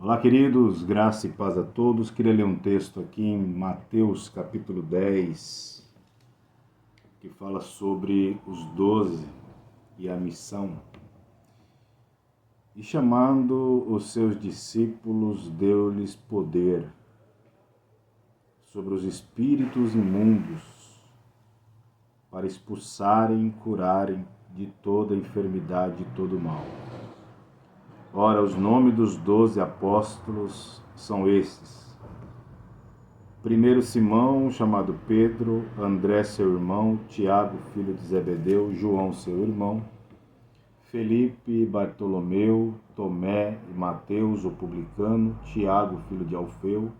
Olá, queridos, graça e paz a todos. Queria ler um texto aqui em Mateus, capítulo 10, que fala sobre os 12 e a missão. E chamando os seus discípulos, deu-lhes poder sobre os espíritos imundos, para expulsarem e curarem de toda enfermidade e todo mal. Ora, os nomes dos 12 apóstolos são estes: primeiro Simão, chamado Pedro, André seu irmão, Tiago, filho de Zebedeu, João seu irmão, Felipe, Bartolomeu, Tomé e Mateus, o publicano, Tiago, filho de Alfeu,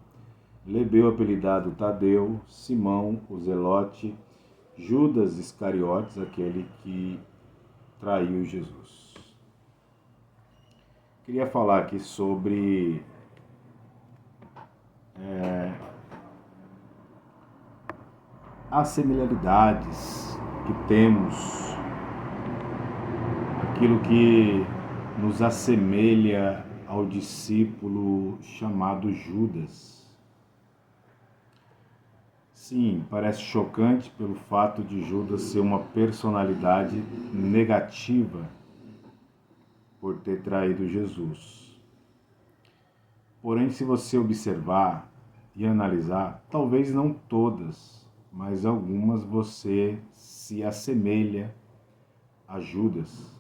Lebeu, apelidado Tadeu, Simão, o Zelote, Judas Iscariotes, aquele que traiu Jesus. Queria falar aqui sobre as similaridades que temos, aquilo que nos assemelha ao discípulo chamado Judas. Sim, parece chocante pelo fato de Judas ser uma personalidade negativa por ter traído Jesus. Porém, se você observar e analisar, talvez não todas, mas algumas você se assemelha a Judas.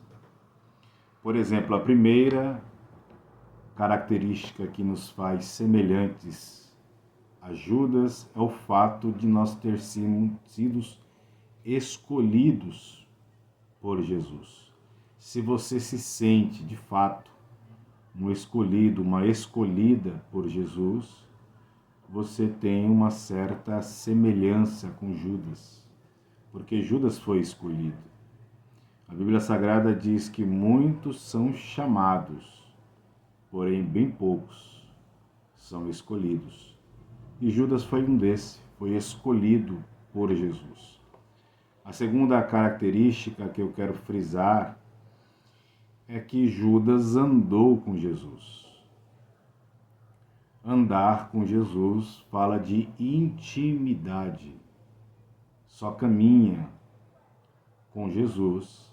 Por exemplo, a primeira característica que nos faz semelhantes a Judas é o fato de nós ter sido escolhidos por Jesus. Se você se sente, de fato, um escolhido, uma escolhida por Jesus, você tem uma certa semelhança com Judas, porque Judas foi escolhido. A Bíblia Sagrada diz que muitos são chamados, porém bem poucos são escolhidos. E Judas foi um desses, foi escolhido por Jesus. A segunda característica que eu quero frisar é que Judas andou com Jesus. Andar com Jesus fala de intimidade. Só caminha com Jesus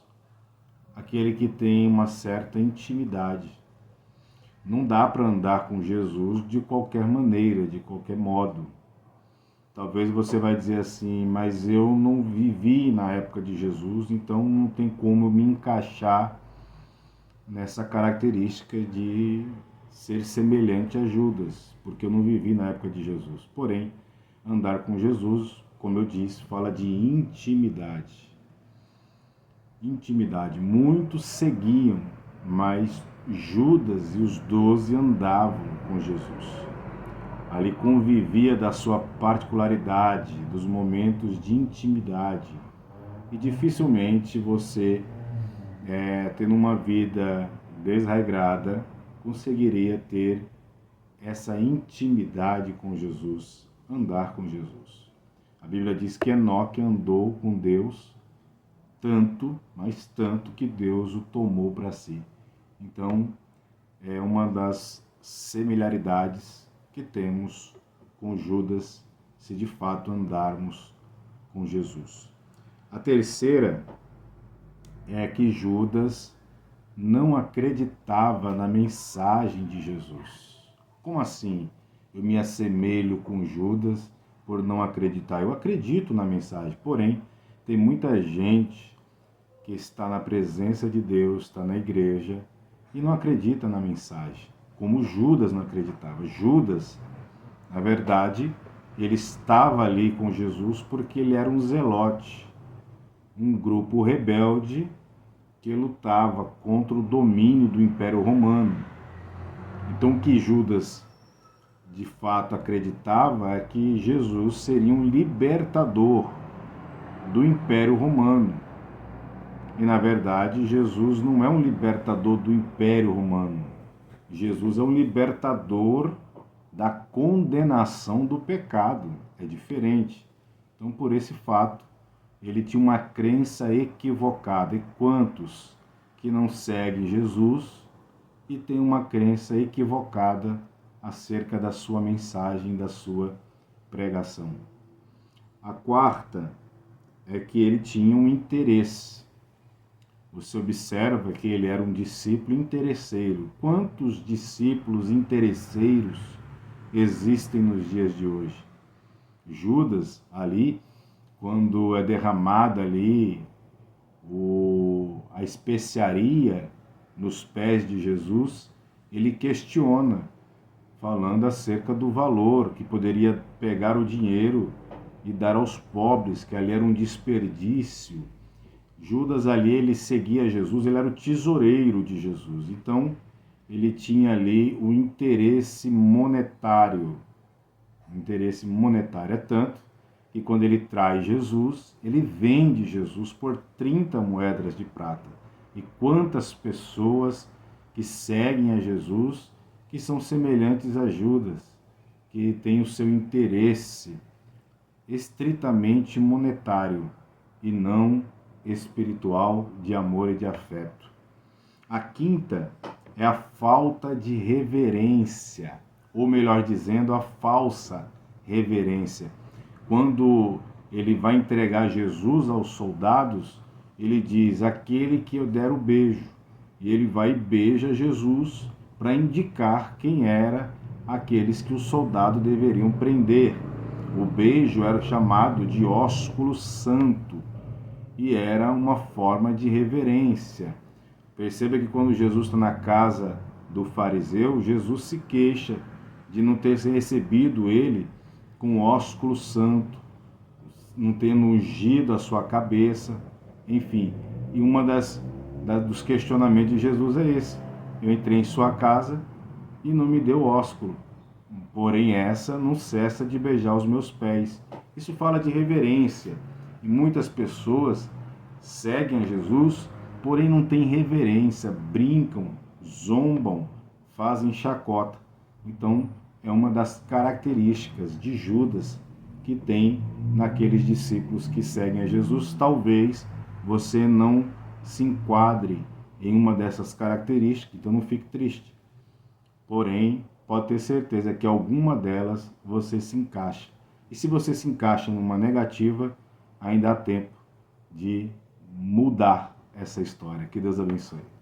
aquele que tem uma certa intimidade. Não dá para andar com Jesus de qualquer maneira, de qualquer modo. Talvez você vai dizer assim, mas eu não vivi na época de Jesus, então não tem como eu me encaixar nessa característica de ser semelhante a Judas, porque eu não vivi na época de Jesus. Porém, andar com Jesus, como eu disse, fala de intimidade. Intimidade. Muitos seguiam, mas Judas e os 12 andavam com Jesus. Ali convivia da sua particularidade, dos momentos de intimidade. E dificilmente você, tendo uma vida desregrada, conseguiria ter essa intimidade com Jesus, andar com Jesus. A Bíblia diz que Enoque andou com Deus tanto, mas tanto que Deus o tomou para si. Então, é uma das similaridades que temos com Judas, se de fato andarmos com Jesus. A terceira é que Judas não acreditava na mensagem de Jesus. Como assim? Eu me assemelho com Judas por não acreditar. Eu acredito na mensagem, porém, tem muita gente que está na presença de Deus, está na igreja e não acredita na mensagem, como Judas não acreditava. Judas, na verdade, ele estava ali com Jesus porque ele era um zelote, um grupo rebelde que lutava contra o domínio do Império Romano. Então, o que Judas de fato acreditava é que Jesus seria um libertador do Império Romano. E, na verdade, Jesus não é um libertador do Império Romano. Jesus é um libertador da condenação do pecado. É diferente. Então, por esse fato, ele tinha uma crença equivocada. E quantos que não seguem Jesus e tem uma crença equivocada acerca da sua mensagem, da sua pregação. A quarta é que ele tinha um interesse. Você observa que ele era um discípulo interesseiro. Quantos discípulos interesseiros existem nos dias de hoje? Judas, ali, quando é derramada ali a especiaria nos pés de Jesus, ele questiona, falando acerca do valor, que poderia pegar o dinheiro e dar aos pobres, que ali era um desperdício. Judas ali, ele seguia Jesus, ele era o tesoureiro de Jesus. Então, ele tinha ali o interesse monetário. O interesse monetário é tanto que quando ele traz Jesus, ele vende Jesus por 30 moedas de prata. E quantas pessoas que seguem a Jesus, que são semelhantes a Judas, que têm o seu interesse estritamente monetário e não espiritual, de amor e de afeto. A quinta é a falta de reverência, ou melhor dizendo, a falsa reverência. Quando ele vai entregar Jesus aos soldados, ele diz: aquele que eu der o beijo. E ele vai e beija Jesus para indicar quem era aqueles que o soldado deveriam prender. O beijo era chamado de ósculo santo e era uma forma de reverência. Perceba que quando Jesus está na casa do fariseu, Jesus se queixa de não ter recebido ele com ósculo santo, não tendo ungido a sua cabeça, enfim. E uma dos questionamentos de Jesus é esse: eu entrei em sua casa e não me deu ósculo, porém essa não cessa de beijar os meus pés. Isso fala de reverência. E muitas pessoas seguem a Jesus, porém não têm reverência, brincam, zombam, fazem chacota. Então, é uma das características de Judas que tem naqueles discípulos que seguem a Jesus. Talvez você não se enquadre em uma dessas características, então não fique triste. Porém, pode ter certeza que alguma delas você se encaixa. E se você se encaixa numa negativa, ainda há tempo de mudar essa história. Que Deus abençoe.